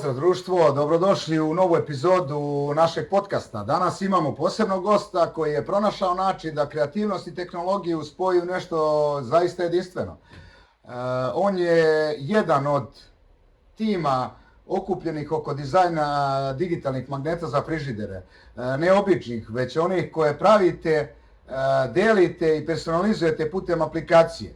Pozdrav društvo, dobrodošli u novu epizodu našeg podcasta. Danas imamo posebnog gosta koji je pronašao način da kreativnost i tehnologiju spoju u nešto zaista jedinstveno. On je jedan od tima okupljenih oko dizajna digitalnih magneta za frižidere. Ne običnih, već onih koje pravite, delite i personalizujete putem aplikacije.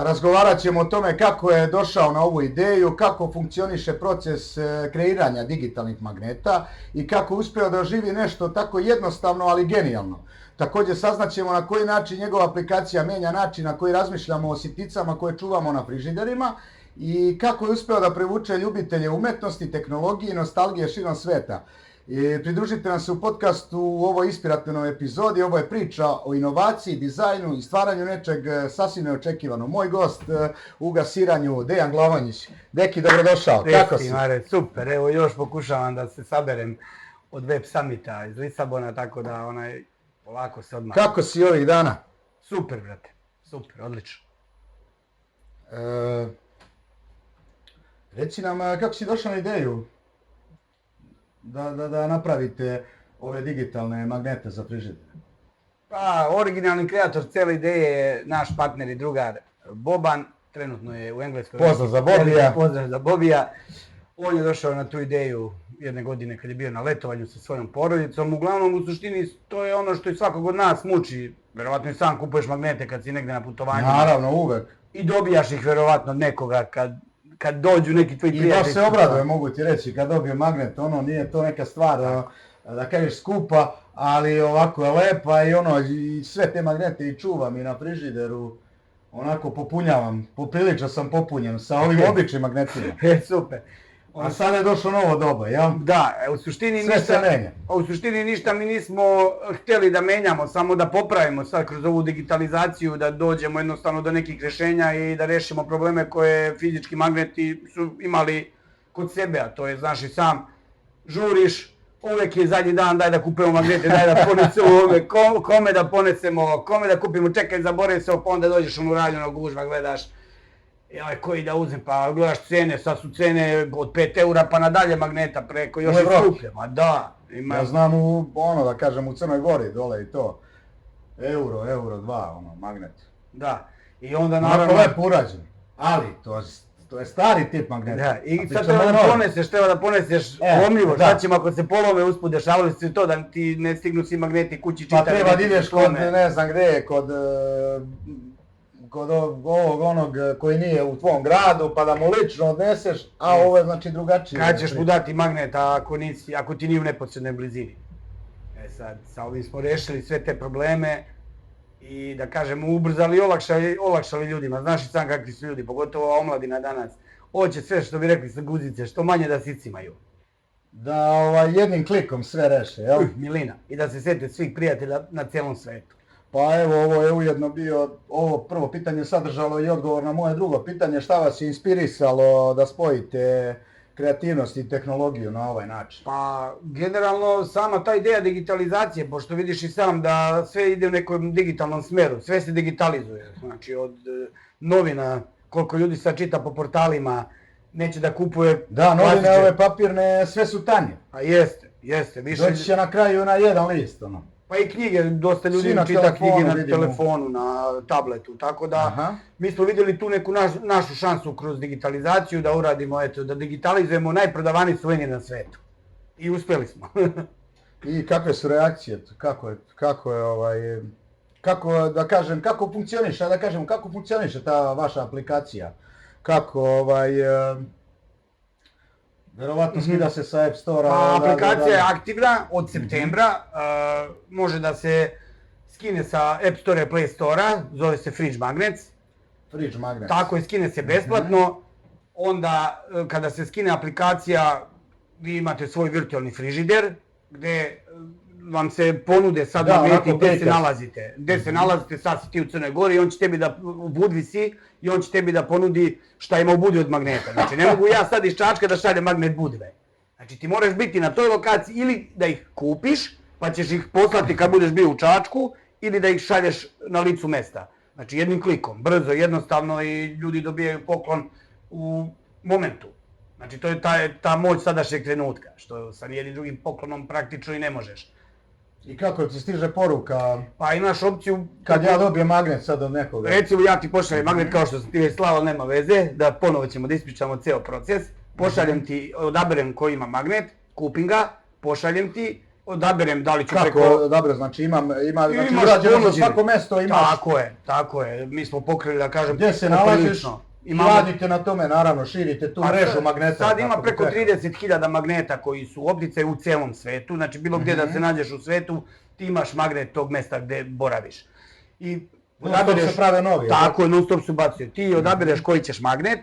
Razgovarat ćemo o tome kako je došao na ovu ideju, kako funkcioniše proces kreiranja digitalnih magneta i kako uspio da oživi nešto tako jednostavno, ali genijalno. Također saznaćemo na koji način njegova aplikacija menja način na koji razmišljamo o sitnicama koje čuvamo na frižiderima i kako je uspio da privuče ljubitelje umetnosti, tehnologije i nostalgije širom sveta. Pridružite nam se u podcastu u ovoj inspirativnoj epizodi. Ovo je priča o inovaciji, dizajnu i stvaranju nečeg sasvim neočekivano. Moj gost u gasiranju, Dejan Glavanjić. Deki, dobrodošao. Kako si? Mare, super, evo još pokušavam da se saberem od Web Summita iz Lisabona, tako da polako se odmah. Kako si ovih dana? Super, brate, super, odlično. Reci nam kako si došao na ideju da napravite ove digitalne magnete za frižidere? Pa, originalni kreator cijele ideje je naš partner i drugar Boban, trenutno je u Engleskoj. Pozdrav za Bobija. Pozdrav za Bobija. On je došao na tu ideju jedne godine kad je bio na letovanju sa svojom porodicom. Uglavnom, u suštini, to je ono što i svakog od nas muči. Verovatno i sam kupuješ magnete kad si negde na putovanju. Naravno, uvek. I dobijaš ih verovatno od nekoga kad dođu neki tvoji prijatelji. I baš se obraduje, mogu ti reći, kad dobije magnet, nije to neka stvar, da kažeš skupa, ali ovako je lepa i sve te magnete i čuvam i na frižideru, onako popunjavam, poprilično sam popunjen sa ovim običnim magnetima. Super. A sad je došlo novo doba, jel? Da, u suštini ništa mi nismo htjeli da menjamo, samo da popravimo sad kroz ovu digitalizaciju, da dođemo jednostavno do nekih rješenja i da rešimo probleme koje fizički magneti su imali kod sebe, a to je, znaš i sam, žuriš, uvek je zadnji dan, daj da kupimo magnete, daj da ponesemo, kome da ponesemo, kome da kupimo, čekaj, zaboravim se, pa onda dođeš u raljeno gužva, gledaš, koji da uzem, pa gledaš cene, sad su cene od 5 eura pa nadalje magneta preko, još i skuplje, ma da. Ja znam da kažem u Crnoj Gori dole i to, euro, dva, magnet. Da, i onda naravno... Onako lepo urađen, ali to je stari tip magneta. Da, i sad treba da poneseš lomljivo, šta ćemo ako se polome usput, dešavali se to da ti ne stignu svi magneti kući čitati. Pa treba da ideš kod, ne znam gde, kod ovog onog koji nije u tvom gradu, pa da mu lično odneseš, a ovo je znači drugačije. Kad ćeš mu dati magnet ako ti nije u neposrednoj blizini? Sad, sa ovim smo rešili sve te probleme i da kažemo ubrzali i olakšali ljudima. Znaš i sam kakvi su ljudi, pogotovo omladina danas. Hoće sve što bi rekli sa guzice, što manje da sicimaju. Da jednim klikom sve reše, jel? Milina. I da se sjete svih prijatelja na cijelom svetu. Pa evo, ovo je ujedno bio, ovo prvo pitanje sadržalo i odgovor na moje drugo pitanje, šta vas je inspirisalo da spojite kreativnost i tehnologiju na ovaj način? Pa, generalno, sama ta ideja digitalizacije, pošto vidiš i sam da sve ide u nekom digitalnom smeru, sve se digitalizuje, znači od novina, koliko ljudi sad čita po portalima, neće da kupuje... Da, novine ove papirne, sve su tanje. A jeste, više... Doći će na kraju na jedan list, Pa i knjige, dosta ljudi čita knjige na telefonu, na tabletu, tako da mi smo vidjeli tu neku našu šansu kroz digitalizaciju da uradimo, da digitalizujemo najprodavaniji suvenir na svetu. I uspjeli smo. I kakve su reakcije, kako funkcioniše ta vaša aplikacija? Verovatno skida se sa App Store-a. Aplikacija je aktivna od septembra, može da se skine sa App Store-a i Play Store-a, zove se Fridge Magnets. Fridge Magnets. Tako je, skine se besplatno, onda kada se skine aplikacija, vi imate svoj virtualni frižider, gde vam se ponude sad magneti gde se nalazite. Gde se nalazite, sad si ti u Crnoj Gori i on će tebi da, u Budvi si, i on će tebi da ponudi šta ima u Budvi od magneta. Znači ne mogu ja sad iz Čačka da šaljem magnet Budve. Znači ti moraš biti na toj lokaciji ili da ih kupiš, pa ćeš ih poslati kad budeš bio u Čačku, ili da ih šalješ na licu mesta. Znači jednim klikom, brzo, jednostavno i ljudi dobijaju poklon u momentu. Znači to je ta moć sadašnjeg trenutka, što sa nijednim drugim poklonom praktično i ne možeš. I kako ti stiže poruka? Pa imaš opciju... Kad ja dobijem magnet sad od nekoga. Recimo ja ti pošaljem magnet kao što sam ti već slao, nema veze, da ponovo ćemo da ispričamo ceo proces. Pošaljem ti, odaberem koji ima magnet, kupim ga, pošaljem ti, odaberem da li ću preko... Kako odaberem, znači znači urađeno za svako mesto imaš... Tako je, mi smo pokrili da kažem... Gdje se nalaziš i radite na tome, naravno, širite tu mrežu magneta. Sad ima preko 30.000 magneta koji su u opticaju u celom svetu, znači bilo gdje da se nađeš u svetu, ti imaš magnet tog mesta gdje boraviš. I non-stop se prave novi. Tako je, non-stop se ubacuje. Ti odabereš koji ćeš magnet,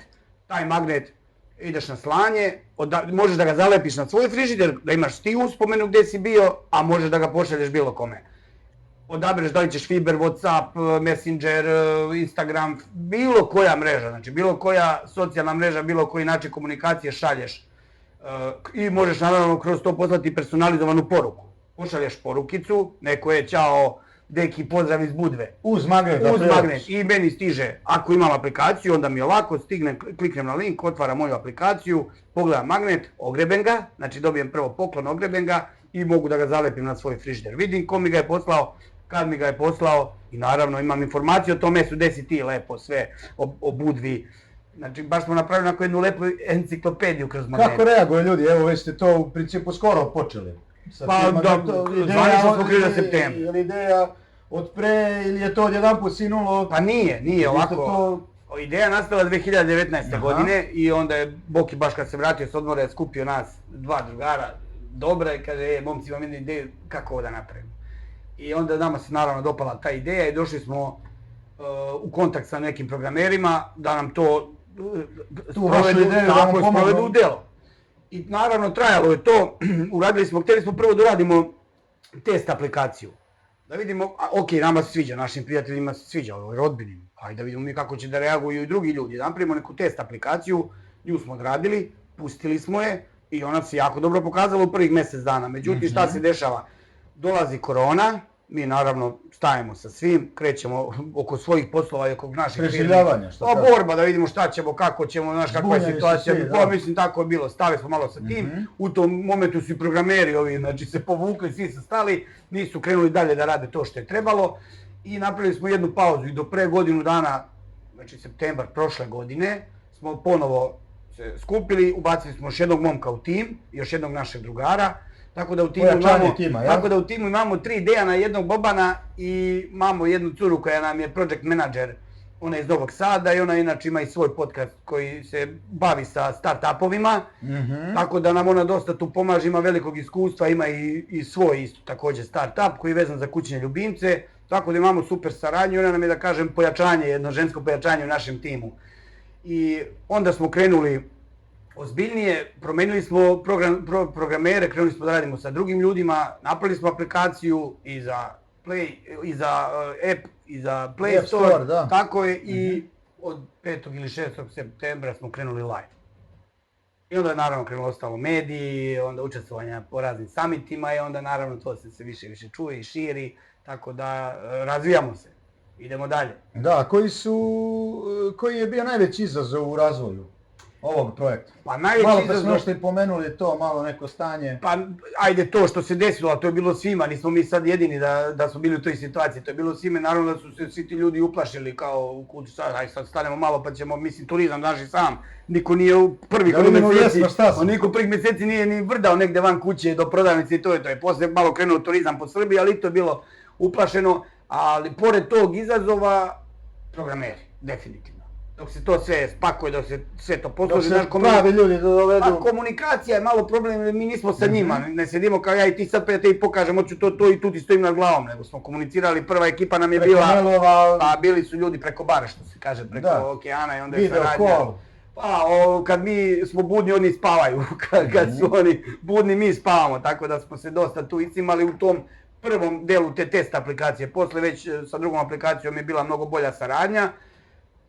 taj magnet ideš na slanje, možeš da ga zalepiš na svoj frižider, da imaš ti uspomenu gdje si bio, a možeš da ga pošalješ bilo kome. Odabereš da li ćeš Viber, Whatsapp, Messenger, Instagram, bilo koja mreža, znači bilo koja socijalna mreža, bilo koji način komunikacije šalješ. I možeš naravno kroz to poslati personalizovanu poruku. Pošalješ porukicu, neko je ćao, deki pozdrav iz Budve. Uz magnet. Uz magnet. I meni stiže, ako imam aplikaciju, onda mi je lako, stignem, kliknem na link, otvaram moju aplikaciju, pogledam magnet, ogrebem ga, znači dobijem prvo poklon, ogrebem ga i mogu da ga zalepim na svoj frižider. Vidim ko mi ga je poslao, kad mi ga je poslao i naravno imam informaciju o tom mjestu gdje si ti lepo sve o Budvi. Znači baš smo napravili onako jednu lepu enciklopediju kroz magnet. Kako reaguju ljudi? Evo već ste to u principu skoro počeli. Pa da, zvanično smo krili za septembra. Ili ideja od pre ili je to odjedanput sinulo? Pa nije ovako. Ideja nastala 2019. godine i onda je Boki baš kad se vratio s odmora je skupio nas dva drugara dobra i kaže momci imam jednu ideju kako ovo da napravimo. I onda nama se naravno dopala ta ideja i došli smo u kontakt sa nekim programerima da nam to sprovedu u delo. I naravno trajalo je to, htjeli smo prvo da uradimo test aplikaciju. Da vidimo, ok, nama se sviđa, našim prijateljima se sviđa, ovoj rodbini, ajde da vidimo mi kako će da reaguju i drugi ljudi. Da napravimo neku test aplikaciju, nju smo odradili, pustili smo je i ona se jako dobro pokazala u prvih mjesec dana. Međutim, šta se dešava? Dolazi korona, mi naravno stajemo sa svim, krećemo oko svojih poslova i oko naših firmi. Preživljavanja, što kažeš? Borba da vidimo šta ćemo, kako ćemo, znaš kakva je situacija. Pa mislim tako je bilo, stali smo malo sa tim. U tom momentu su i programeri ovi, znači se povukli, svi su stali, nisu krenuli dalje da rade to što je trebalo. I napravili smo jednu pauzu i do pre godinu dana, znači septembar prošle godine, smo ponovo se skupili, ubacili smo još jednog momka u tim, još jednog našeg drugara. Tako da u timu imamo 3 Dejana, jednog Bobana i imamo jednu curu koja nam je project manager, ona je iz Novog Sada i ona inače ima i svoj podcast koji se bavi sa start-upovima, tako da nam ona dosta tu pomaže, ima velikog iskustva, ima i svoj isto također start-up koji je vezan za kućne ljubimce, tako da imamo super saradnju i ona nam je da kažem pojačanje, jedno žensko pojačanje u našem timu. I onda smo krenuli ozbiljnije, promenili smo programere, krenuli smo da radimo sa drugim ljudima, napravili smo aplikaciju i za app, i za Play Store, tako je i od 5. ili 6. septembra smo krenuli live. I onda je naravno krenulo ostalo mediji, onda učestvovanja po raznim summitima i onda naravno to se više i više čuje i širi, tako da razvijamo se, idemo dalje. Da, koji je bio najveći izazov u razvoju ovog projekta? Pa najveći malo izazov... Malo ste i pomenuli to, malo neko stanje. Pa ajde to što se desilo, a to je bilo svima, nismo mi sad jedini da smo bili u toj situaciji, to je bilo svima, naravno da su se svi ti ljudi uplašili kao u kuću sad stanemo malo pa ćemo, mislim turizam naši sam, niko nije u prvih mjeseci nije ni vrdao negde van kuće do prodavnice i to je, poslije malo krenuo turizam po Srbiji, ali to je bilo uplašeno, ali pored tog izazova, programeri, definitivno. Dok se to sve spakuje, dok se sve to posloži. Dok se pravi ljudi dovedu. Pa komunikacija je malo problem, jer mi nismo sa njima, ne sedimo kao ja i ti sad pa ja te i pokažem, hoću to i tu ti stojim nad glavom, nego smo komunicirali, prva ekipa nam je bila, pa bili su ljudi preko bara, što se kaže, preko okeana i onda je saradnja. Pa kad mi smo budni, oni spavaju, kad su oni budni, mi spavamo, tako da smo se dosta tu iscimali u tom prvom delu te test aplikacije, posle već sa drugom aplikacijom je bila mnogo bolja saradnja,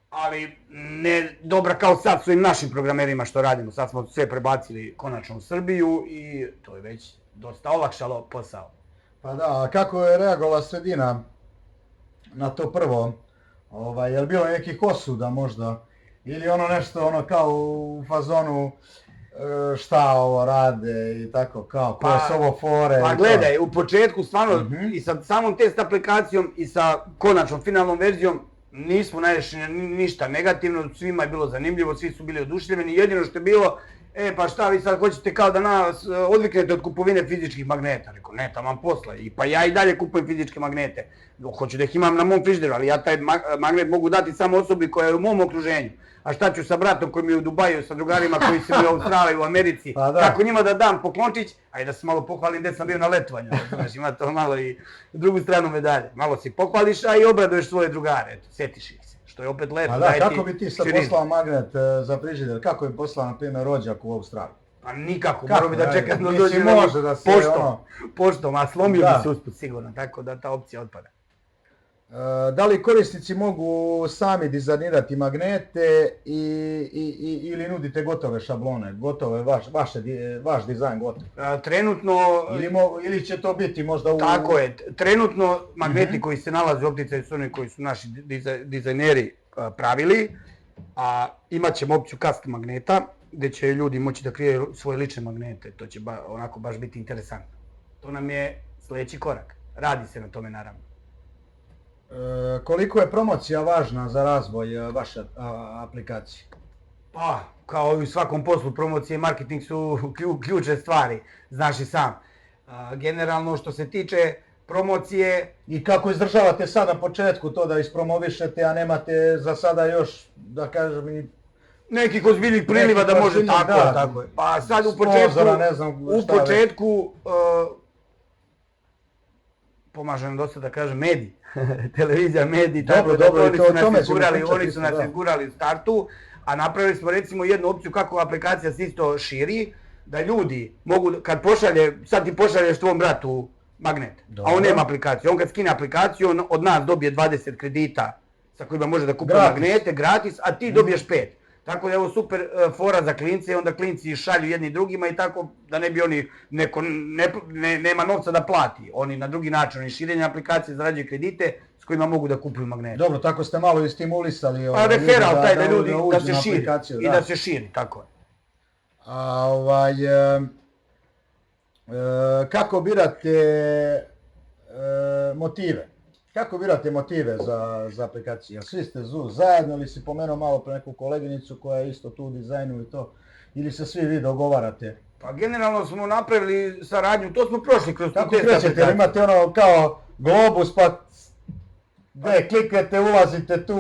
ali ne dobra kao sad s ovim našim programerima što radimo. Sad smo sve prebacili konačno u Srbiju i to je već dosta olakšalo posao. Pa da, a kako je reagovala sredina na to prvo? Je li bilo nekih osuda možda? Ili ono nešto kao u fazonu šta ovo rade i tako kao, koje su ovo fore. Pa gledaj, u početku stvarno i sa samom test aplikacijom i sa konačnom finalnom verzijom nismo naišli ništa negativno, svima je bilo zanimljivo, svi su bili oduševljeni, jedino što je bilo, pa šta vi sad hoćete kao da nas odviknete od kupovine fizičkih magneta? Rekao, ne, taman posla, pa ja i dalje kupujem fizičke magnete, hoću da ih imam na mom frižideru, ali ja taj magnet mogu dati samo osobi koja je u mom okruženju. A šta ću sa bratom koji mi je u Dubaju, sa drugarima koji su u Australiji, u Americi, kako njima da dam poklončić, a i da se malo pohvalim gdje sam bio na letovanju, znaš, ima to malo i drugu stranu medalje. Malo si pohvališ, a i obraduješ svoje drugare, eto, sjetiš ih se, što je opet lepo. A da, kako bi ti sad poslao magnet za frižider, kako bi poslao, na primjer, rođak u Australiji? Pa nikako, morao bi da čekam da dođe poštom, a slomio bi se usput sigurno, tako da ta opcija otpada. Da li korisnici mogu sami dizajnirati magnete ili nudite gotove šablone, gotove, vaš dizajn gotov? Trenutno... Ili će to biti možda u... Tako je, trenutno magneti koji se nalaze u opticaju su oni koji su naši dizajneri pravili, a imat ćemo opciju custom magneta, gdje će ljudi moći da kreiraju svoje lične magnete, to će onako baš biti interesantno. To nam je sljedeći korak, radi se na tome naravno. Koliko je promocija važna za razvoj vaše aplikacije? Pa, kao i u svakom poslu, promocije i marketing su ključne stvari, znaš i sam. Generalno što se tiče promocije... I kako izdržavate sad na početku to da ispromovišete, a nemate za sada još, da kažem, i... Nekih ozbiljnih priliva da može, tako je. Pa sad u početku, pomaže nam dosta da kažem mediji, televizija, mediji, tako da oni su nas izgurali u startu, a napravili smo recimo jednu opciju kako aplikacija se isto širi, da ljudi mogu, kad pošalje, sad ti pošalješ tvom bratu magnet, a on nema aplikaciju, on kad skine aplikaciju, on od nas dobije 20 kredita sa kojima može da kupuje magnete, gratis, a ti dobiješ 5. Tako da je ovo super fora za klince, onda klinci šalju jedni drugima i tako da ne bi oni, nema novca da plati. Oni na drugi način, oni širenje aplikacije zarađuju kredite s kojima mogu da kupuju magnete. Dobro, tako ste malo i stimulisali referal taj da ljudi da se širi i da se širi, tako je. Kako birate motive? Kako birate motive za aplikaciju? Svi ste zajedno ili si pomenuo malo pre neku koleginicu koja je isto tu u dizajnu i to? Ili se svi vi dogovarate? Pa generalno smo napravili saradnju, to smo prošli kroz tu test aplikaciju. Kako krećete? Imate ono kao globus pa gdje kliknete, ulazite tu?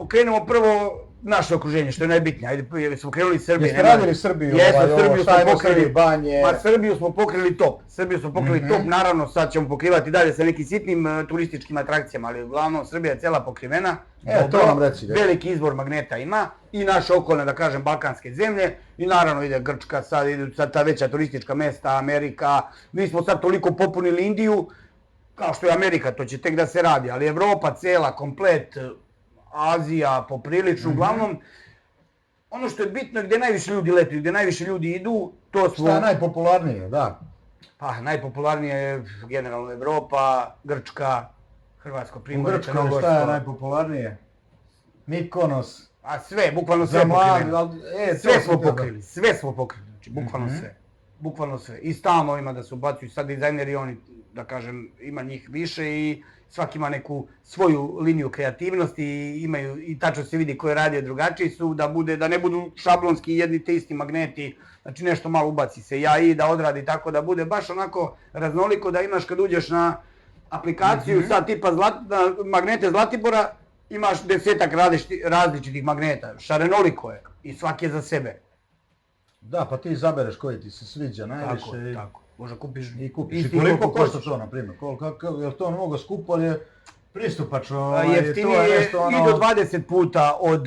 Krenemo prvo naše okruženje, što je najbitnije. Ajde, smo krenuli iz Srbije. Jeste radili Srbiju? Srbiju smo pokrili top. Srbiju smo pokrili top, naravno sad ćemo pokrivati dalje sa nekim sitnim turističkim atrakcijama, ali uglavnom Srbija je cijela pokrivena. To nam reci. Veliki izbor magneta ima i naše okolne, da kažem, balkanske zemlje i naravno ide Grčka, sad idu ta veća turistička mesta, Amerika. Mi smo sad toliko popunili Indiju, kao što je Amerika, to će tek da se radi, ali Evropa cijela, komplet, Azija poprilično, uglavnom, ono što je bitno je gdje najviše ljudi letuju, gdje najviše ljudi idu, to smo... Šta je najpopularnije, da? Pa, najpopularnije je generalno Evropa, Grčka, Hrvatsko primorje, Crnogorsko. U Grčkoj šta je najpopularnije? Mikonos. A sve, bukvalno sve pokriveno. Sve smo pokrili, znači bukvalno sve. I stalno ima da se ubacuju sad dizajneri, oni, da kažem, ima njih više i svaki ima neku svoju liniju kreativnosti i imaju, i tačno se vidi ko je radio drugačiji su, da ne budu šablonski jedni te isti magneti, znači nešto malo ubaci se i da odradi tako da bude baš onako raznoliko da imaš kad uđeš na aplikaciju sad tipa magnete Zlatibora, imaš 10-ak različitih magneta, šarenoliko je i svaki je za sebe. Da, pa ti izabereš koji ti se sviđa najviše. Tako. Možda kupiš i koliko košta to, na primjer? Je li to mnogo skupo ili je pristupačno? Jeftinije je i do 20 puta od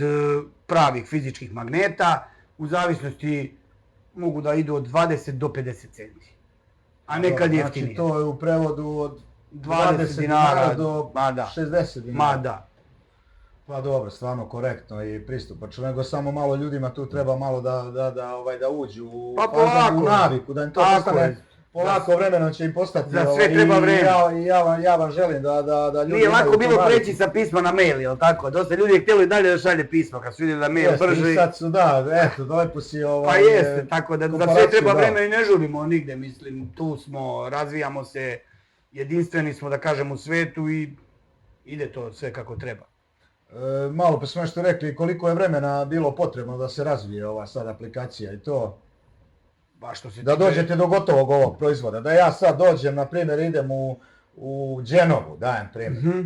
pravih fizičkih magneta, u zavisnosti mogu da idu od 20 do 50 centi. A nekad jeftinije. Znači to je u prevodu od 20 dinara do 60 dinara. Ma da. Pa dobro, stvarno korektno i pristupačno, nego samo malo ljudima tu treba malo da uđu u naviku, da im to postane polako vremenom će im postati. Za sve treba vreme. I ja vam želim da ljudi Nije lako imaju bilo tu preći sa pisma na mail, jel tako? Dosta ljudi je htjeli dalje da šalje pisma, kad su vidjeli da mail brži. I sad su, da, eto, lepo si Pa jeste, tako da za sve treba da. vreme i ne žurimo nigde, mislim, tu smo, razvijamo se, jedinstveni smo da kažem u svetu i ide to sve kako treba. Malo pa smo nešto rekli koliko je vremena bilo potrebno da se razvije ova sad aplikacija i to. Da dođete do gotovog ovog proizvoda. Da ja sad dođem, na primjer, idem u Genovu, dajem primjer.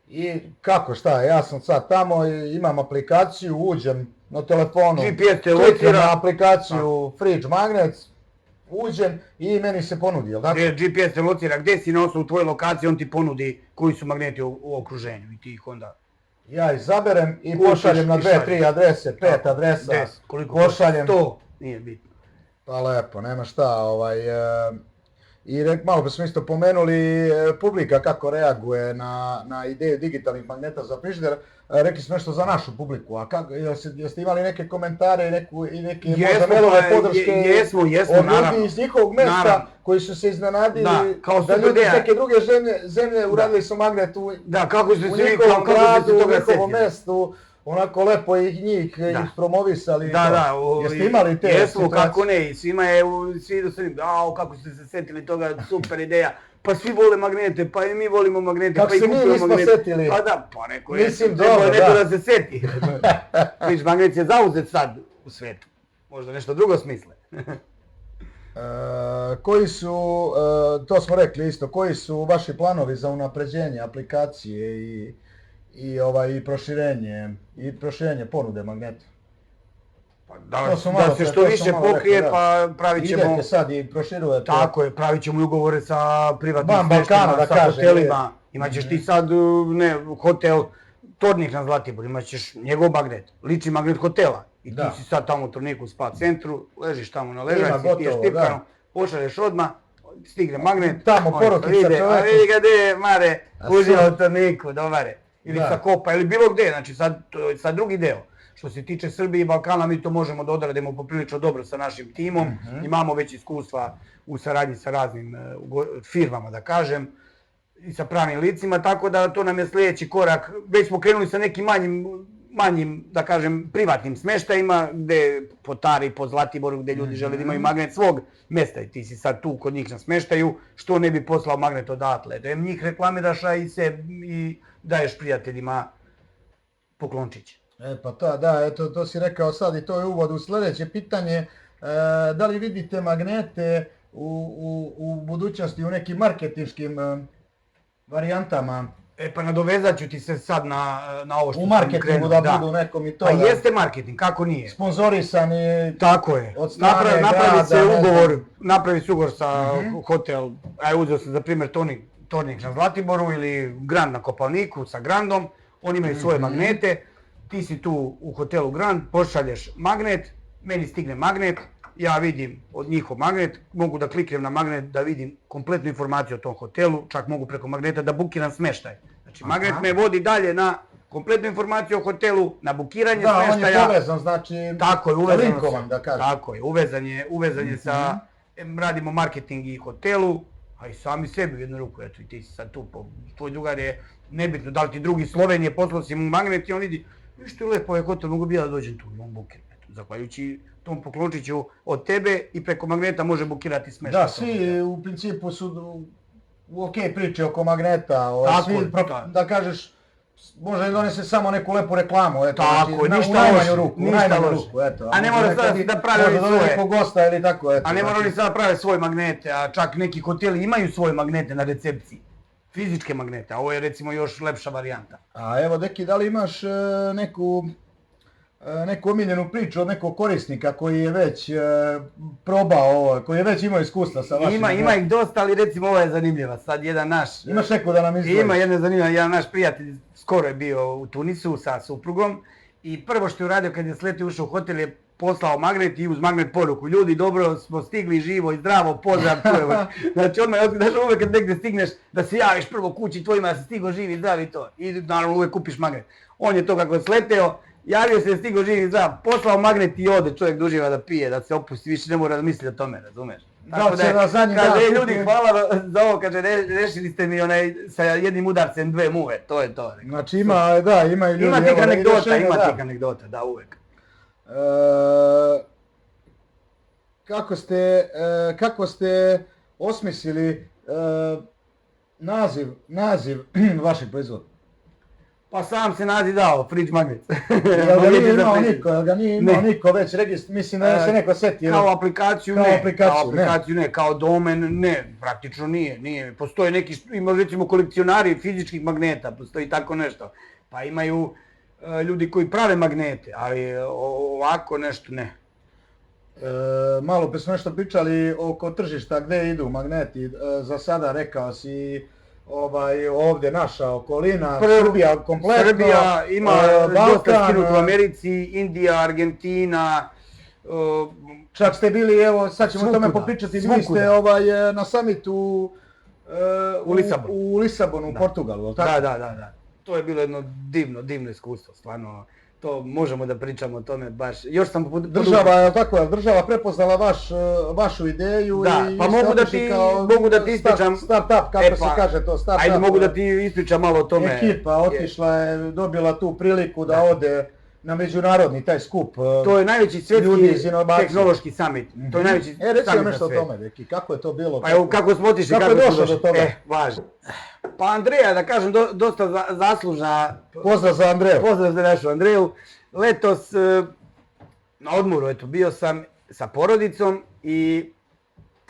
I kako, šta, ja sam sad tamo i imam aplikaciju, uđem na telefonu, GPS te kliknem locira. na aplikaciju Fridge Magnet, uđem i meni se ponudi, jel tako? GPS te locira, gdje si na osnovu tvoje lokacije, on ti ponudi koji su magneti u okruženju i ti ih onda... Ja izaberem i pošaljem na 2, 3 adrese, 5 adresa, pošaljem. 100, nije bitno. Pa lepo, nema šta, i malo pa smo isto pomenuli publika kako reaguje na ideju digitalnih magneta za frižider. Rekli smo nešto za našu publiku, a jeste imali neke komentare i neke možda mailove podrške jesmo, od ljudi iz njihovog mjesta koji su se iznenadili da ljudi iz neke druge zemlje uradili su magnet u njihovom gradu, u njihovom mjestu. Onako lepo njih promovisali. Jeste imali te situacije? Jesmo, kako ne, i svima je, svi do srednjim, kako ste se setili toga, super ideja. Pa svi vole magnete, pa i mi volimo magnete, kako pa i kupimo magnete. Kako se mi nismo setili? Pa da, pa neko je, trebao je neko da se seti. Viš, magnet je zauzet sad u svijetu. Možda nešto drugo smisle. Koji su, to smo rekli isto, koji su vaši planovi za unapređenje aplikacije i proširenje ponude magneta? Da se što više pokrije, pa pravit ćemo... Idete sad i proširujete. Tako je, pravit ćemo ugovore sa privatnim smještajima, sa hotelima. Imaćeš ti sad, hotel Tornik na Zlatiboru, imaćeš njegov magnet, lični magnet hotela. I ti si sad tamo u Torniku u spa centru, ležiš tamo na ležajci, piješ tipkanu, pošalješ odmah, stigne magnet. Tamo porukica čoveku. A vidi ga gdje, Mare, uživa u Torniku, dobare. Ili sa Kopa, ili bilo gdje, znači sad drugi deo. Što se tiče Srbije i Balkana, mi to možemo da odradimo poprilično dobro sa našim timom. Imamo već iskustva u saradnji sa raznim firmama, da kažem, i sa pravnim licima, tako da to nam je sljedeći korak. Već smo krenuli sa nekim manjim, da kažem, privatnim smještajima, gdje po Tari, po Zlatiboru, gdje ljudi žele da imaju magnet svog mjesta i ti si sad tu kod njih na smještaju, što ne bi poslao magnet odatle. Da njih reklamiraš i daješ prijateljima poklončiće. Pa to si rekao sad i to je uvod u sljedeće pitanje. Da li vidite magnete u budućnosti u nekim marketinškim varijantama? Pa nadovezat ću ti se sad na ovo što u marketingu da budu nekom i to. Pa jeste marketing, kako nije? Sponzorisani. Tako je. Od strane napravi se ugovor sa hotel, uzeo sam za primjer Tornik na Zlatiboru ili Grand na Kopaoniku sa Grandom, oni imaju svoje magnete. Ti si tu u hotelu Grand, pošalješ magnet, meni stigne magnet, ja vidim od njihov magnet, mogu da kliknem na magnet da vidim kompletnu informaciju o tom hotelu, čak mogu preko magneta da bukiram smještaj. Znači magnet me vodi dalje na kompletnu informaciju o hotelu, na bukiranje smještaja. Da, on je povezan, znači linkovan da kažem. Tako je, uvezan je sa, radimo marketing i hotelu, a i sami sebi u jednu ruku, eto i ti si sad tu, tvoj drugar je nebitno, da li ti drugi Slovenije, poslao si mu magnet i on vidi, što je lepo ovaj hotel, mogu bi ja da dođem tu, imam buker. Zahvaljujući tom poklončiću od tebe i preko magneta može bukirati smještaj. Da, svi u principu su u ok priče oko magneta, svi, da kažeš, može da donese samo neku lepu reklamu, eto, tako, u najmanju ruku, eto. A ne mora sad da pravi svoje. Možda da nekog gosta ili tako, eto. A ne mora oni sad da prave svoje magnete, a čak neki hoteli imaju svoje magnete na recepciji. Fizičke magnete, a ovo je recimo još lepša varijanta. A evo Deki, da li imaš neku omiljenu priču od nekog korisnika koji je već probao ovo, koji je već imao iskustva sa vašim... Ima ih dosta, ali recimo ovo je zanimljiva. Sad jedan naš... Imaš neko da nam izdvojiš? Ima jedan naš prijatelj, skoro je bio u Tunisu sa suprugom i prvo što je uradio kad je sletio ušao u hotel je poslao magnet i uz magnet poruku. Ljudi, dobro smo stigli živo i zdravo, pozdrav, čujemo. Znači odmah, znaš uvek kad negdje stigneš da se javiš prvo kući tvojima da si stigo živi i zdrav i to. I naravno uvek kupiš magnet. On je to kako je sleteo, javio se, stigo živi i zdrav, poslao magnet i ode, čovjek da uživa da pije, da se opusti, više ne mora da misli o tome, razumeš? Tako će na zadnji kaže, dan ljudi, kupi- hvala za ovo, kaže, rešili ste mi sa jednim udarcem 2 muve, to je to. Znači imaju ljudi. Ima tih evo, anegdota, rješenja, ima da. tih anegdota, da, uvek. Kako ste osmislili naziv vašeg proizvoda? Pa sam se naziv dao, Fridge Magnet. Jel ga nije Magneti za imao fridge. niko, jel ga nije imao Ne. niko već mislim da se neko setio. Kao aplikaciju Kao ne, aplikaciju ne. kao domen ne, praktično nije. Postoje neki, ima recimo kolekcionari fizičkih magneta, postoji tako nešto. Pa imaju ljudi koji prave magnete, ali ovako nešto ne. Malo pre smo nešto pričali oko tržišta gde idu magneti. Za sada rekao si ovdje naša okolina, Srbija kompletno. Srbija ima dosta Balkan, skinut u Americi, Indija, Argentina. čak ste bili, evo sad ćemo o tome Svukuda, popričati, bili ste svukuda. na samitu U Lisabonu. u Lisabonu, u Portugalu, jel tako? Da. To je bilo jedno divno iskustvo, stvarno. To možemo da pričamo o tome baš. Još sam Država, jel tako, jel država prepoznala vašu ideju Da, i pa vi ste mogu da otišli ti- kao mogu da ti ispričam- Startup, kako se kaže to, startup. Ajde, mogu da ti ispričam malo o tome. Ekipa otišla je, dobila tu priliku da ode na međunarodni taj skup. To je najveći Ljudi svetski iz inovacije. tehnološki summit. To je najveći Reci nam summit nešto na o svetu. tome, Deki, kako je to bilo? Pa evo kako smo otišli, Kako je smo došlo do došli. toga? Važno. Pa Andreja, da kažem, dosta zaslužna. Pozdrav za Andreju. Pozdrav za našu Andreju. Letos na odmoru, eto, bio sam sa porodicom i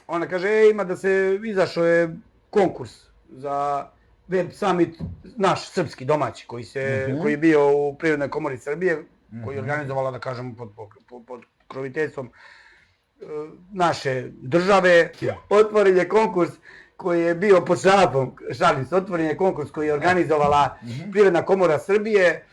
ona kaže, ima da se, izašao je konkurs za Web Summit, naš srpski domaći, koji je bio u Privrednoj komori Srbije, koji je organizovala, da kažem, pod kroviteljstvom naše države. Otvoren je konkurs koji je bio pod šapom, šalim se, otvoren je konkurs koji je organizovala Privredna komora Srbije,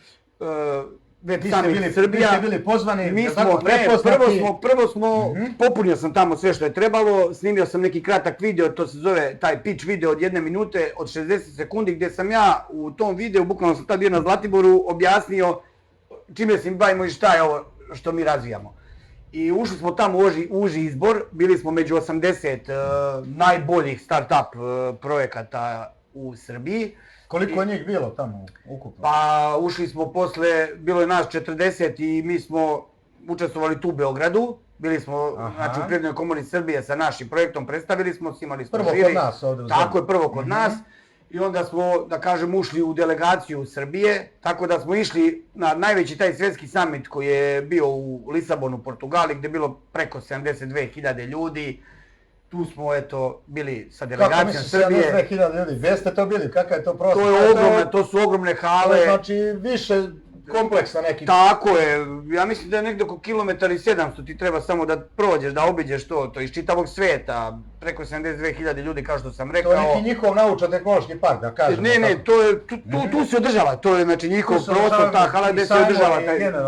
Web Summit Srbija. Vi ste bili pozvani, Mi jel smo, tako, ne, prepoznati. prvo smo, popunio sam tamo sve što je trebalo, snimio sam neki kratak video, to se zove taj pitch video od 1 minute, od 60 sekundi, gdje sam ja u tom videu, bukvalno sam tad bio na Zlatiboru, objasnio čime se mi bavimo i šta je ovo što mi razvijamo. I ušli smo tamo u uži izbor, bili smo među 80 najboljih start-up projekata u Srbiji. Koliko je njih bilo tamo ukupno? Pa ušli smo posle, bilo je nas 40 i mi smo učestvovali tu u Beogradu. Bili smo znači, u Privrednoj komori Srbije sa našim projektom, predstavili smo se, imali smo Prvo žiri. kod nas ovdje u zemlji. Tako je, prvo kod nas. I onda smo, da kažem, ušli u delegaciju Srbije, tako da smo išli na najveći taj svjetski summit koji je bio u Lisabonu, Portugali, gdje je bilo preko 72.000 ljudi. Tu smo, eto, bili sa delegacijom Srbije. Kako misliš 72.000 ljudi? Gdje ste to bili? Kakav je to prostor? To su ogromne hale. Znači više kompleksa neki. Tako je, ja mislim da je negdje oko 1,7 km ti treba samo da prođeš, da obiđeš to iz čitavog svijeta, preko 72.000 ljudi kao što sam rekao. To je neki njihov naučno-tehnološki park, da kažemo. Ne, tu se održava, to je znači njihov prostor, ta hala gdje se održava.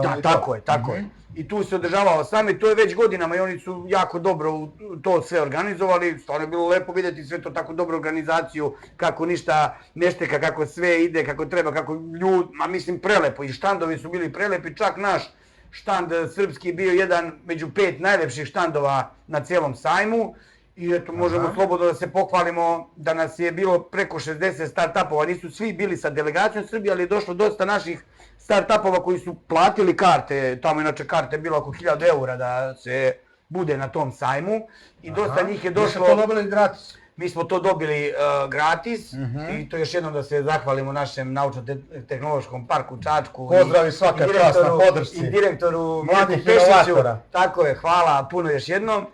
Da, tako je. I tu se održavao summit, to je već godinama i oni su jako dobro to sve organizovali, stvarno je bilo lepo vidjeti sve to tako dobru organizaciju, kako ništa ne šteka, kako sve ide, kako treba, kako ljudi, mislim prelepo, i štandovi su bili prelepi, čak naš štand srpski bio jedan među 5 najlepših štandova na cijelom sajmu. I eto, možemo slobodno da se pohvalimo da nas je bilo preko 60 start-upova, nisu svi bili sa delegacijom Srbije, ali je došlo dosta naših start-upova koji su platili karte, tamo inače karte je bilo oko 1000 eura da se bude na tom sajmu i dosta njih je došlo. Mi smo to dobili gratis. Mi smo to dobili gratis i to još jednom da se zahvalimo našem naučno-tehnološkom parku Čačku. Pozdravi svaka čast na podršci. I direktoru mladih Pešiću. inovatora. Tako je, hvala puno još jednom.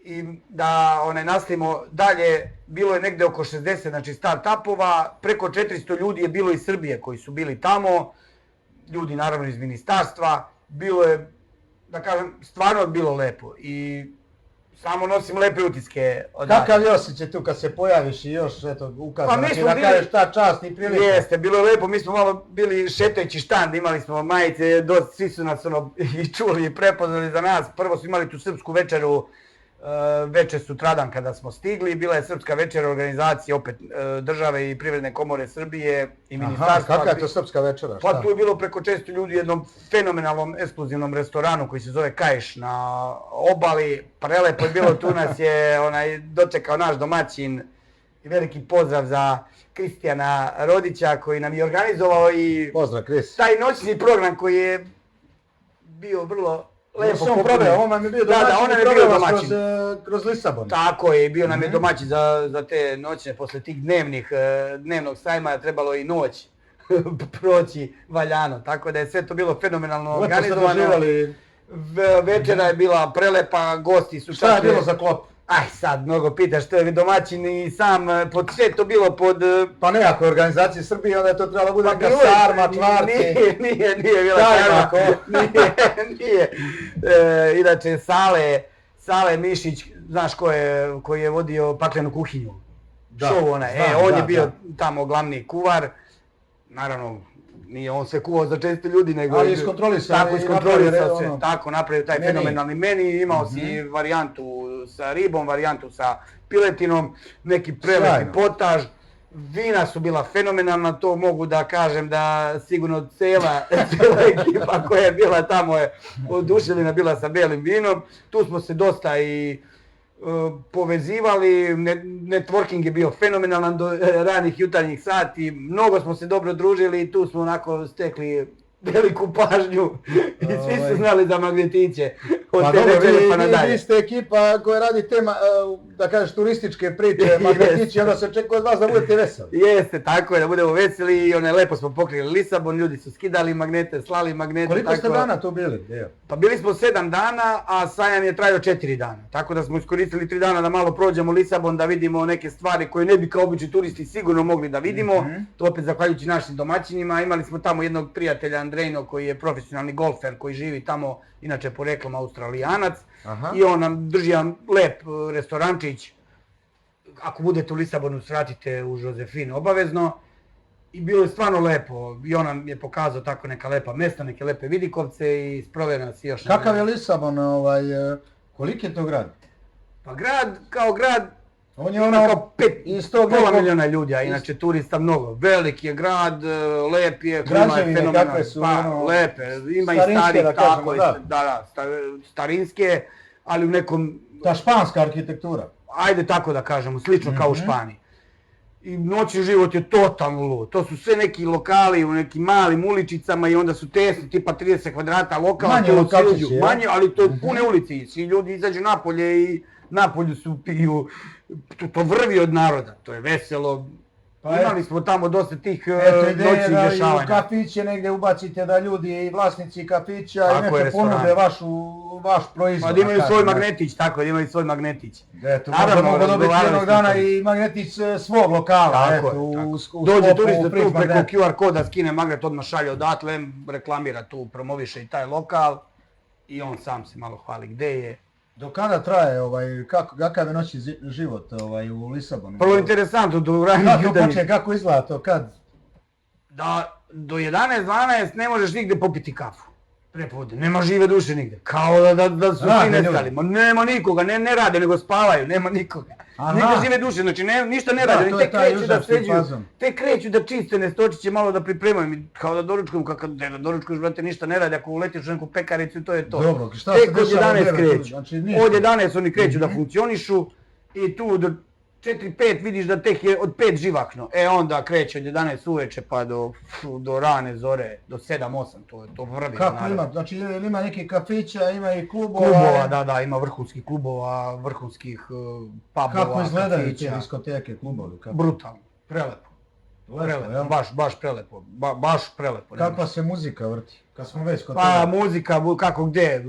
I da nastavimo dalje, bilo je negde oko 60 znači start-upova, preko 400 ljudi je bilo iz Srbije koji su bili tamo, ljudi naravno iz ministarstva, bilo je, da kažem, stvarno bilo lepo i samo nosim lepe utiske odatle. Kakav je osjećaj tu kad se pojaviš i još ukazano ti da bili... kažeš ta čast i prilika? Jeste, bilo je lepo, mi smo malo bili šetajući štand, imali smo majice, svi su nas i čuli i prepoznali za nas, prvo smo imali tu srpsku večeru Veče sutradan kada smo stigli, bila je Srpska večera organizacije opet države i Privredne komore Srbije i ministarstva. Kakva je to Srpska večera? Pa tu je bilo preko 400 ljudi u jednom fenomenalnom ekskluzivnom restoranu koji se zove Kajš na obali. Prelepo je bilo, tu nas je dočekao naš domaćin i veliki pozdrav za Kristijana Rodića koji nam je organizovao i pozdrav, Kris. Taj noćni program koji je bio vrlo lepo popravio. On nam je bio domaćin kroz Lisabon. Tako je, bio nam je domaćin za te noćne, posle tih dnevnog sajma trebalo i noć proći valjano, tako da je sve to bilo fenomenalno organizovano. Večera je bila prelepa, gosti su... Šta je bilo za klop? Aj sad, mnogo pitaš, što je domaćin i sam, sve to bilo pod... Pa nekako je organizacije Srbije, onda je to trebalo bude neka sarma, čvarci... Nije bila sarma, nije. Inače, Sale Mišić, znaš koji je vodio Paklenu kuhinju? Show onaj, on je bio tamo glavni kuvar, naravno, nije on sve kuvao za 400 ljudi, nego... Ali iskontrolisao se, tako napravio taj fenomenalni meni, imao si varijantu sa ribom, varijantu sa piletinom, neki prelepi potaž, vina su bila fenomenalna, to mogu da kažem da sigurno cela ekipa koja je bila tamo je oduševljena bila sa belim vinom, tu smo se dosta i povezivali, networking je bio fenomenalan do ranih jutarnjih sati, mnogo smo se dobro družili i tu smo onako stekli veliku pažnju i svi su znali za magnetiće od te večere pa nadalje. Vi ste ekipa koja radi te, da kažeš, turističke priče, magnetići, onda se očekuje od vas da budete veseli. Jeste, tako je, da budemo veseli i lepo smo pokrili Lisabon, ljudi su skidali magnete, slali magnete. Koliko ste dana tu bili? Pa bili smo 7 dana, a sajam je trajao 4 dana. Tako da smo iskoristili 3 dana da malo prođemo Lisabon, da vidimo neke stvari koje ne bi kao obični turisti sigurno mogli da vidimo. To opet zahvaljujući našim domaćinima. Imali smo tamo jednog prijatelja Andrejno koji je profesionalni golfer koji živi tamo, inače poreklom Australijanac. I on nam drži jedan lep restorančić. Ako budete u Lisabonu, svratite u Josefine obavezno. I bilo je stvarno lepo. I on nam je pokazao tako neka lepa mesta, neke lepe vidikovce i sproveo nas još. Kakav je Lisabon? Koliki je to grad? Pa grad kao grad on je ima kao pola miliona ljudi, a inače turista mnogo. Veliki je grad, lep je, klima je fenomenalna. Pa, lepe, ima i starih, tako je, starinske, ali u nekom... Ta španska arhitektura. Ajde tako da kažemo, slično kao u Španiji. I noćni život je totalno lud. To su sve neki lokali u nekim malim uličicama i onda su tesni, tipa 30 kvadrata lokala. Manje lokalčići, je? Manje, ali to je pune ulici i svi ljudi izađu napolje i napolju su piju, to vrvi od naroda, to je veselo. Imali smo tamo dosta tih noćnih dešavanja. Eto ideje da u kafiće negdje ubacite da ljudi i vlasnici kafića i nešto ponude vaš proizvod. Pa da imaju svoj magnetić, tako da imaju svoj magnetić. Eto, možda mogu dobiti jednog dana i magnetić svog lokala. Dođe turista tu preko QR koda, skine magnet, odmah šalje odatle, reklamira tu, promoviše i taj lokal i on sam se malo hvali gde je. Do kada traje, kakav je noćni život u Lisabonu? Prvo interesantno, do ranih jutarnjih. Kako izgleda to, kad? Da do 11-12 ne možeš nigde popiti kafu. Prepodne, nema žive duše nigde. Kao da su svi nestali. Nema nikoga, ne rade, nego spavaju, nema nikoga. Nigde žive duše, znači ništa ne rade, tek kreću da sređuju, tek kreću da čiste nestočiće, malo da pripremaju, kao da doručkujem, da doručkuješ, brate, ništa ne rade, ako uletiš u neku pekaricu, to je to. Dobro, šta se dešava? Tek od 11 kreću, od 11 oni kreću da funkcionišu i tu do 4-5 vidiš da tek je od 5 živahno, onda kreće od 11 uveče pa do rane zore, do 7-8, to vrvi. Kako ima? Znači ima nekih kafića, ima i klubova? Klubova, da, ima vrhunskih klubova, vrhunskih pubova, kafića. Kako izgledaju te diskoteke, klubovi? Brutalno, prelepo. Baš prelepo, baš prelepo. Kakva se muzika vrti? Kad smo već kod Pa muzika, kako gde,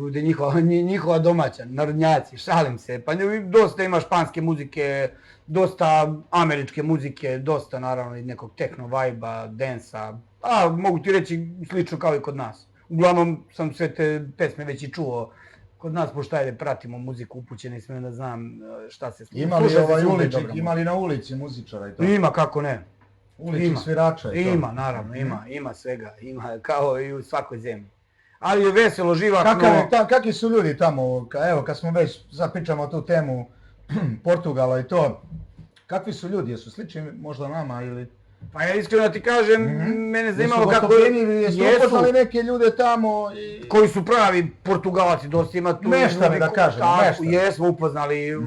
njihova domaća, narodnjaci, šalim se. Pa dosta ima španske muzike, dosta američke muzike, dosta naravno i nekog techno vibe-a, densa. A mogu ti reći slično kao i kod nas. Uglavnom sam sve te pesme već i čuo. Kod nas, pošto ajde pratimo muziku upućeni, smijem da znam šta se sluša. Ima li na ulici muzičara i to? Ima, kako ne. Uličnih svirača i to? Ima, naravno, ima svega, ima kao i u svakoj zemlji. ali je veselo, živahno. Kakvi su ljudi tamo, evo kad smo već zapričamo tu temu Portugala i to, kakvi su ljudi, jesu slični možda nama ili... Pa ja iskreno ti kažem, mene zanimalo kako... Jesu upoznali neke ljude tamo i... Koji su pravi Portugalci, dosta ima tu... Meštani da kažem, meštani. Jesmo upoznali.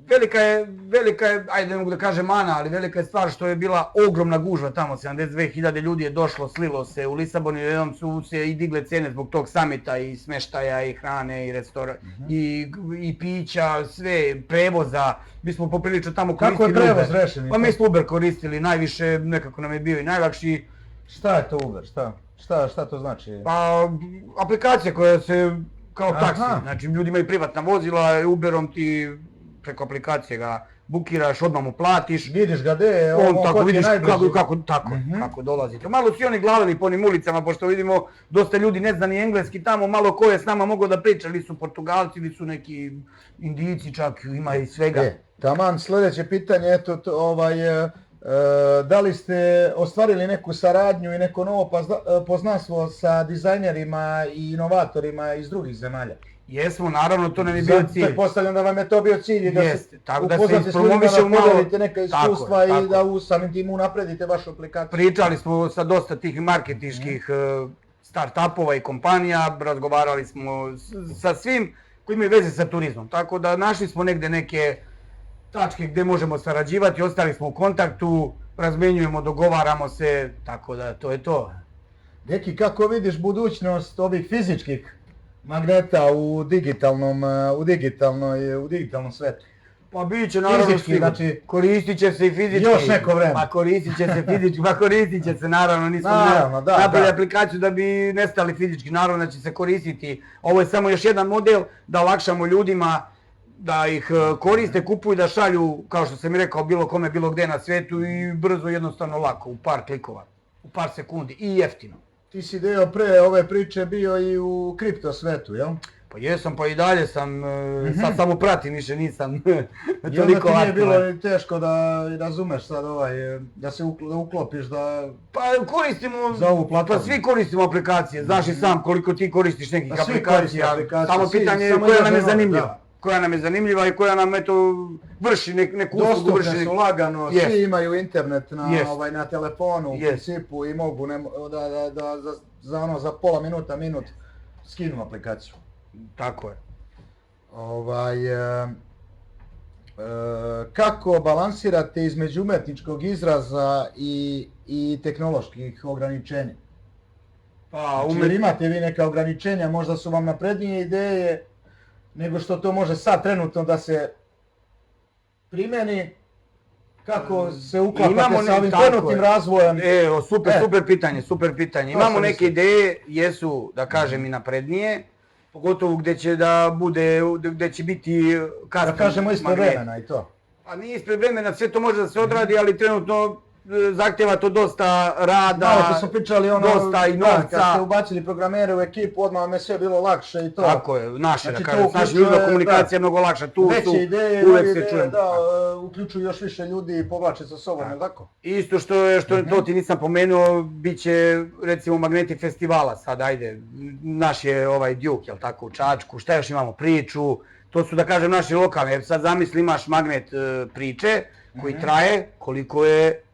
Velika je, ajde ne mogu da kažem mana, ali velika je stvar što je bila ogromna gužva tamo, 72.000 ljudi je došlo, slilo se u Lisabon i jednom su se i digle cene zbog tog samita i smeštaja i hrane i restora, i pića, sve, prevoza. Mi smo poprilično tamo koristili Kako je prevoz rešen? Pa mi smo Uber koristili, najviše nekako nam je bio i najlakši. Šta je to Uber, šta to znači? Pa aplikacija koja se kao taksi, znači ljudi imaju privatna vozila, Uberom ti preko aplikacije ga bukiraš, odmah mu platiš. Vidiš ga gde, ko ti je najbrži. Kako dolazi. Malo su oni glavili po onim ulicama, pošto vidimo dosta ljudi ne zna ni engleski tamo, malo ko je s nama mogao da priča, ili su Portugalci, ili su neki Indijci čak, ima i svega. Taman, sljedeće pitanje, eto, da li ste ostvarili neku saradnju i neko novo poznanstvo sa dizajnerima i inovatorima iz drugih zemalja? Jesmo, naravno, to nam je bio cilj. Pretpostavljam da vam je to bio cilj i da se upoznate s ljudima, da podelite neka iskustva i da samim tim unapredite vašu aplikaciju. Pričali smo sa dosta tih marketinških start-upova i kompanija, razgovarali smo sa svim koji imaju veze sa turizmom, tako da našli smo negde neke tačke gdje možemo sarađivati, ostali smo u kontaktu, razmenjujemo, dogovaramo se, tako da to je to. Deki, kako vidiš budućnost ovih fizičkih magneta u digitalnom svetu? Pa bit će naravno znači, koristit će se i fizički. Još neko vreme. Pa koristit će se fizički, pa koristit će se naravno, nismo napravili aplikaciju da bi nestali fizički, naravno da će se koristiti. Ovo je samo još jedan model da olakšamo ljudima da ih koriste, kupuju, da šalju, kao što sam i rekao, bilo kome, bilo gde na svetu i brzo, jednostavno, lako, u par klikova, u par sekundi i jeftino. Ti si deo pre ove priče bio i u kripto svetu, jel? Pa jesam, pa i dalje sam, sad samo pratim, više nisam toliko aktivan. Ti nije bilo teško da razumeš sad da se uklopiš da... Pa koristimo, pa svi koristimo aplikacije, znaš i sam koliko ti koristiš nekih aplikacija, samo pitanje je koja nam je zanimljiva. Koja nam je zanimljiva i koja nam vrši neku uslugu. Dostupne su lagano, svi imaju internet na telefonu u principu i mogu da za pola minut skinu aplikaciju. Tako je. Kako balansirate između umetničkog izraza i tehnoloških ograničenja? Jer imate vi neka ograničenja, možda su vam naprednije ideje nego što to može sad trenutno da se primjeni, kako se uklapate sa ovim trenutnim razvojem? Super pitanje. Imamo neke ideje, jesu, da kažem, i naprednije, pogotovo gdje će da bude, gdje će biti custom. Da kažemo ispred vremena i to. Pa nije ispred vremena, sve to može da se odradi, ali trenutno zahtjeva to dosta rada, malo smo pričali dosta i novca. Kad ste ubacili programere u ekipu, odmah vam je sve bilo lakše i to. Tako je, naše da kažem, s našim ljudima komunikacija je mnogo lakša, tu su, uvek se čujemo. Da, uključuju još više ljudi i povlače sa sobom, je tako? Isto što to ti nisam pomenuo, bit će recimo magneti festivala sad, ajde, naš je ovaj Duke, jel tako, u Čačku, šta još imamo, priču, to su da kažem naši lokalni, jer sad zamisli imaš magnet priče koji traje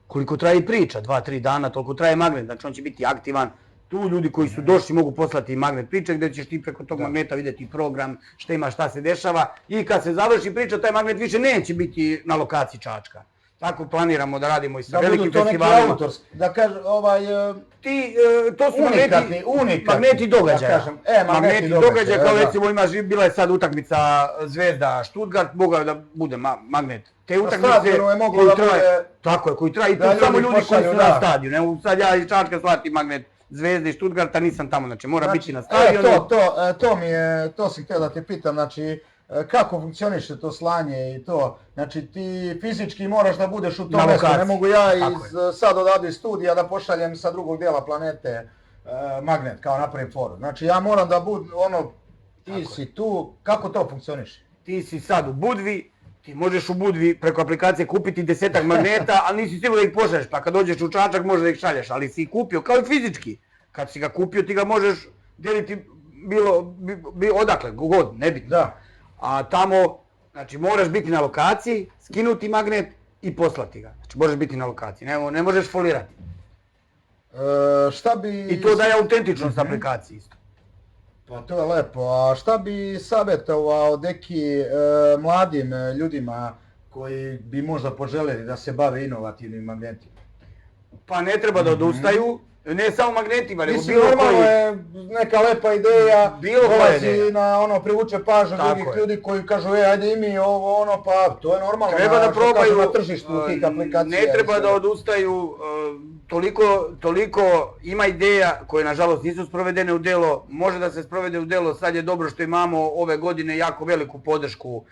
koliko traje i priča, 2-3 dana, toliko traje magnet, znači on će biti aktivan. Tu ljudi koji su došli mogu poslati magnet priče gdje ćeš ti preko tog magneta vidjeti program, šta ima, šta se dešava i kad se završi priča, taj magnet više neće biti na lokaciji Čačka. Tako planiramo da radimo i sa velikim festivalima. Da budu to neki autorski, da kažem, to su magneti događaja. Magneti događaja, kao recimo bila je sad utakmica Zvezda Stuttgart, mogao da bude magnet. Te utakmice koji traje i tu samo ljudi koji su na stadionu. Sad ja iz Čačka slati magnet Zvezde i Stuttgarta, nisam tamo, znači mora biti na stadionu. To sam htio da te pitam, znači kako funkcioniše to slanje i to, znači ti fizički moraš da budeš u tom mjestu, ne mogu ja sad odavde iz studija da pošaljem sa drugog dijela planete magnet kao napravim foru, znači ja moram da budem, ti si tu, kako to funkcioniše? Ti si sad u Budvi, ti možeš u Budvi preko aplikacije kupiti 10 magneta, ali nisi sigurno da ih pošalješ, pa kad dođeš u Čačak možeš da ih šalješ, ali si ih kupio kao i fizički. Kad si ga kupio ti ga možeš gdje li ti odakle, god, nebitno. Da. A tamo, znači moraš biti na lokaciji, skinuti magnet i poslati ga. Znači možeš biti na lokaciji, ne možeš folirati. Šta bi... I to daje autentičnost aplikaciji isto. Pa to je lepo. A šta bi savjetovao neki mladim ljudima koji bi možda poželjeli da se bave inovativnim magnetima? Pa ne treba da odustaju, ne samo magnetima, nego Mislim, bilo normalno koji... je neka lepa ideja, Bilo koja dolazi ideja. na ono, privuče pažnju drugih je. ljudi koji kažu ajde i mi ovo ono, pa to je normalno. Treba da probaju, na tržištu tih aplikacija. ne treba da odustaju, toliko ima ideja koje nažalost nisu sprovedene u delo, može da se sprovede u delo, sad je dobro što imamo ove godine jako veliku podršku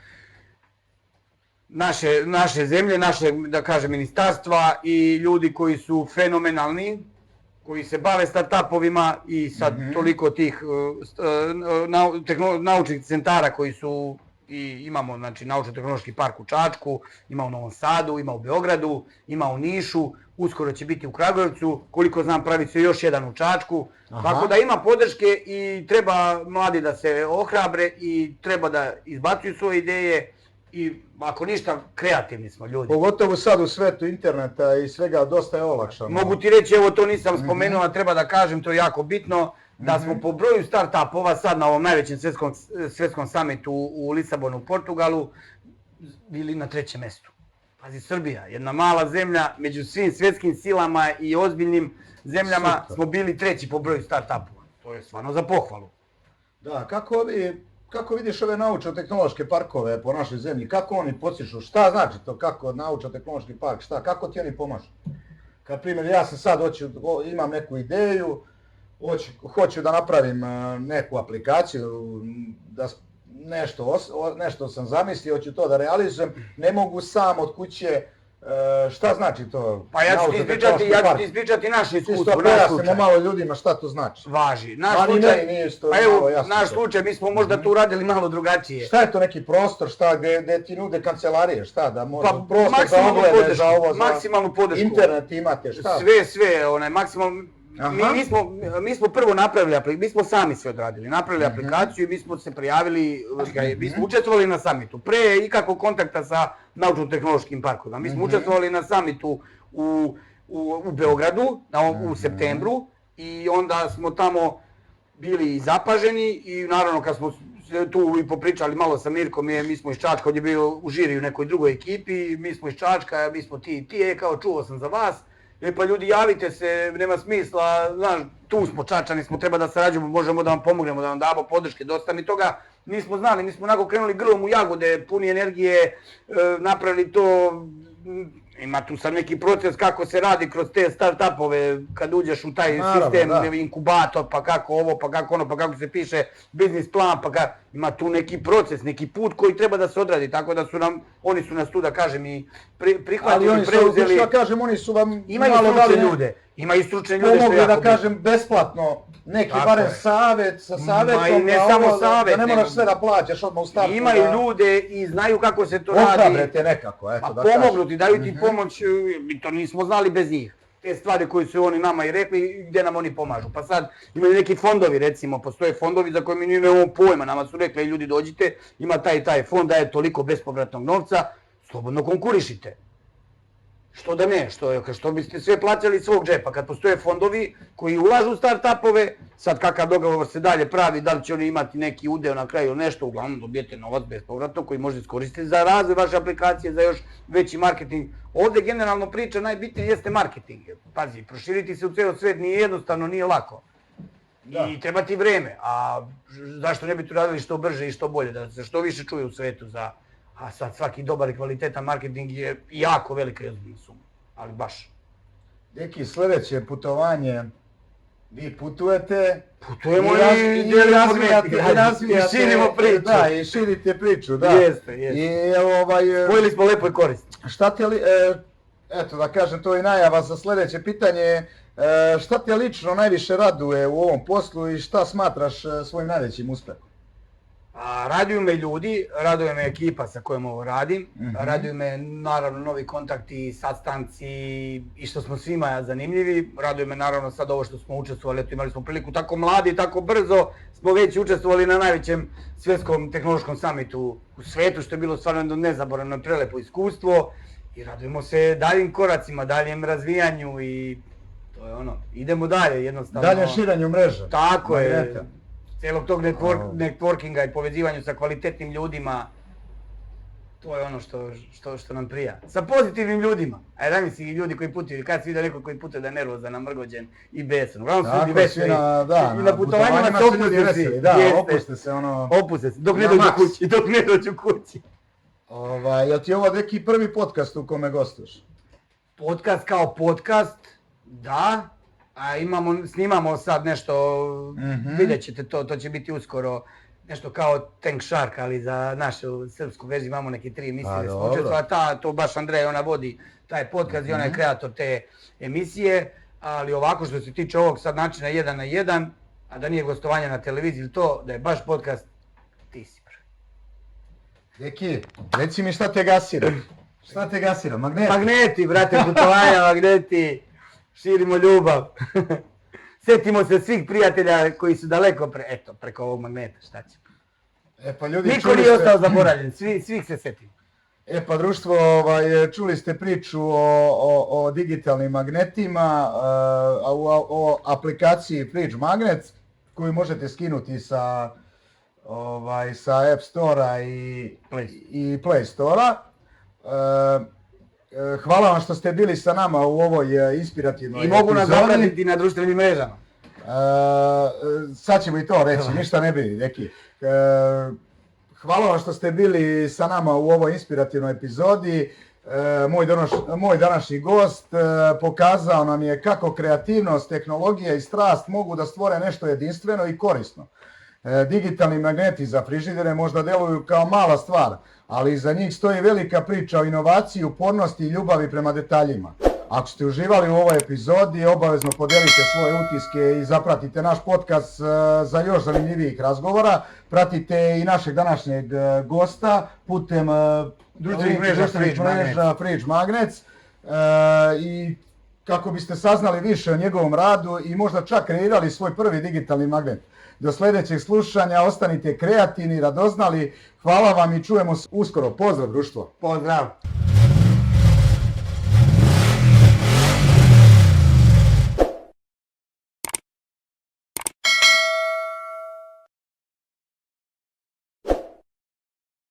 naše zemlje, naše, da kažem, ministarstva i ljudi koji su fenomenalni, koji se bave start-upovima i sad toliko tih naučnih centara koji su, i imamo znači naučno-tehnološki park u Čačku, ima u Novom Sadu, ima u Beogradu, ima u Nišu, uskoro će biti u Kragujevcu, koliko znam pravi se još jedan u Čačku, tako da ima podrške i treba mladi da se ohrabre i treba da izbacuju svoje ideje i ako ništa kreativni smo ljudi. Pogotovo sad u svetu interneta i svega dosta je olakšano. Mogu ti reći, evo to nisam spomenuo, a treba da kažem, to je jako bitno, da smo po broju start-upova sad na ovom najvećem svjetskom summitu u Lisabonu, Portugalu, bili na 3. mjestu. Pazi, Srbija, jedna mala zemlja, među svim svjetskim silama i ozbiljnim zemljama smo bili 3. po broju start-upova. To je stvarno za pohvalu. Da, kako vidiš ove naučno-tehnološke parkove po našoj zemlji, kako oni postižu, šta znači to, kako naučno-tehnološki park, kako ti oni pomažu? Kad primjer, ja sam sad imam neku ideju, hoću da napravim neku aplikaciju, nešto sam zamislio, hoću to da realizujem, ne mogu sam od kuće, šta znači to? Pa ja ću ti ispričati naše iskustvo, naš slučaj. Pojasnimo malo ljudima šta to znači. Važi. Naš slučaj, mi smo možda tu radili malo drugačije. Šta je to neki prostor, gdje ti nude kancelarije, šta da možda prostor za oglede, za ovo, za maksimalnu podršku. Internet imate, šta? Sve, maksimalno. Mi smo prvo napravili, mi smo sami sve odradili, napravili aplikaciju i mi smo se prijavili, mi smo učestvovali na summitu, pre ikakvog kontakta sa naučno-tehnološkim parkovima. Mi smo učestvovali na summitu u Beogradu u septembru i onda smo tamo bili i zapaženi i naravno kad smo tu i popričali malo sa Mirkom, mi smo iz Čačka, on je bio u žiri u nekoj drugoj ekipi, mi smo iz Čačka, mi smo ti, kao čuo sam za vas. Pa ljudi, javite se, nema smisla, znaš, tu smo, Čačani smo, treba da sarađujemo, možemo da vam pomognemo, da vam damo podrške, dosta mi toga nismo znali, mi smo onako krenuli grlom u jagode, puni energije, napravili to, ima tu sad neki proces kako se radi kroz te start-upove, kad uđeš u taj sistem, inkubator, pa kako ovo, pa kako ono, pa kako se piše biznis plan, ima tu neki proces, neki put koji treba da se odradi, tako da oni su nas tu, da kažem, i prihvatili, preuzeli. Ali oni su vam imaju stručne ljude, imaju stručne ljude što je jako da kažem, besplatno, neki barem savjet, sa savjetom, i ne samo savjet, da ne moraš sve da plaćaš odmah u startu. Imaju ljude i znaju kako se to radi. Ohrabre te nekako, eto da kažem. Pomognu ti, daju ti pomoć, mi to nismo znali bez njih. Te stvari koje su oni nama i rekli, gdje nam oni pomažu. Pa sad imaju neki fondovi, recimo, postoje fondovi za koje mi nemamo pojma, nama su rekli, ljudi dođite, ima taj i taj fond, daje toliko bespovratnog novca, slobodno konkurišite. Što da ne, što biste sve plaćali iz svog džepa, kad postoje fondovi koji ulažu u start-upove, sad kakav dogovor se dalje pravi, da li će oni imati neki udeo na kraju ili nešto, uglavnom dobijete novac bespovratno koji možete iskoristiti za razvoj vaše aplikacije, za još veći marketing. Ovdje generalno priča najbitnije jeste marketing. Pazi, proširiti se u cijel svijet nije jednostavno, nije lako. I treba ti vreme, a zašto ne bi to radili što brže i što bolje, da se što više čuje u svijetu za... A sad svaki dobar i kvalitetan marketing je jako velika i ozbiljna suma, ali baš. Neki sljedeće putovanje, vi putujete... Putujemo i širimo priču. Da, i širite priču, da. Jeste. Spojili smo lepo i korisno. Šta te li, eto da kažem, to je najava za sljedeće pitanje, šta te lično najviše raduje u ovom poslu i šta smatraš svojim najvećim uspehom? Raduju me ljudi, raduje me ekipa sa kojom ovo radim, raduju me naravno novi kontakti, sastanci i što smo svima zanimljivi, raduje me naravno sad ovo što smo učestvovali, eto imali smo priliku tako mladi, tako brzo, smo već učestvovali na najvećem svjetskom tehnološkom summitu u svijetu, što je bilo stvarno jedno nezaboravno prelepo iskustvo i radujemo se daljim koracima, daljem razvijanju i to je ono, idemo dalje jednostavno. Dalje širenju mreže. Tako je. Cijelog tog networkinga i povezivanju sa kvalitetnim ljudima, to je ono što nam prija. Sa pozitivnim ljudima. Ajde, daj mi si ljudi koji putuju, kad si vidio neko koji putuje da je nervozan, namrgođen i besan. Uglavnom su ljudi veseli. I na putovanjima se opuste. Da, opuste se ono... Opuste se, dok ne dođu kući. Jel ti je ovo neki prvi podcast u kome gostuješ? Podcast kao podcast, da. Snimamo sad nešto, vidjet ćete to će biti uskoro nešto kao Tank Shark, ali za našu srpsku verziju imamo neke 3 emisije. To baš Andrej, ona vodi taj podcast i ona je kreator te emisije, ali ovako što se tiče ovog sad načina 1 na 1, a da nije gostovanje na televiziji ili to, da je baš podcast, ti si prvi. Deki, reci mi šta te gasira? Šta te gasira? Magneti? Magneti, brate, putovanja, magneti. Širimo ljubav. Sjetimo se svih prijatelja koji su daleko preko ovog magneta, šta će. Niko nije ostao zaboravljen, svih se sjetimo. Pa društvo, čuli ste priču o digitalnim magnetima, o aplikaciji Fridge Magnet, koju možete skinuti sa App Store-a i Play Store-a. Hvala vam što ste bili sa nama u ovoj inspirativnoj epizodi. I mogu nas zapratiti na društvenim mrežama. Sad ćemo i to reći, ništa ne bi, neki. Hvala vam što ste bili sa nama u ovoj inspirativnoj epizodi. Moj današnji gost pokazao nam je kako kreativnost, tehnologija i strast mogu da stvore nešto jedinstveno i korisno. Digitalni magneti za frižidere možda deluju kao mala stvar, ali iza njih stoji velika priča o inovaciji, upornosti i ljubavi prema detaljima. Ako ste uživali u ovoj epizodi, obavezno podelite svoje utiske i zapratite naš podcast za još zanimljivijih razgovora. Pratite i našeg današnjeg gosta putem društvenih mreža Fridge Magnets i kako biste saznali više o njegovom radu i možda čak kreirali svoj prvi digitalni magnet. Do sljedećeg slušanja, ostanite kreativni, radoznali. Hvala vam i čujemo se uskoro. Pozdrav društvo. Pozdrav.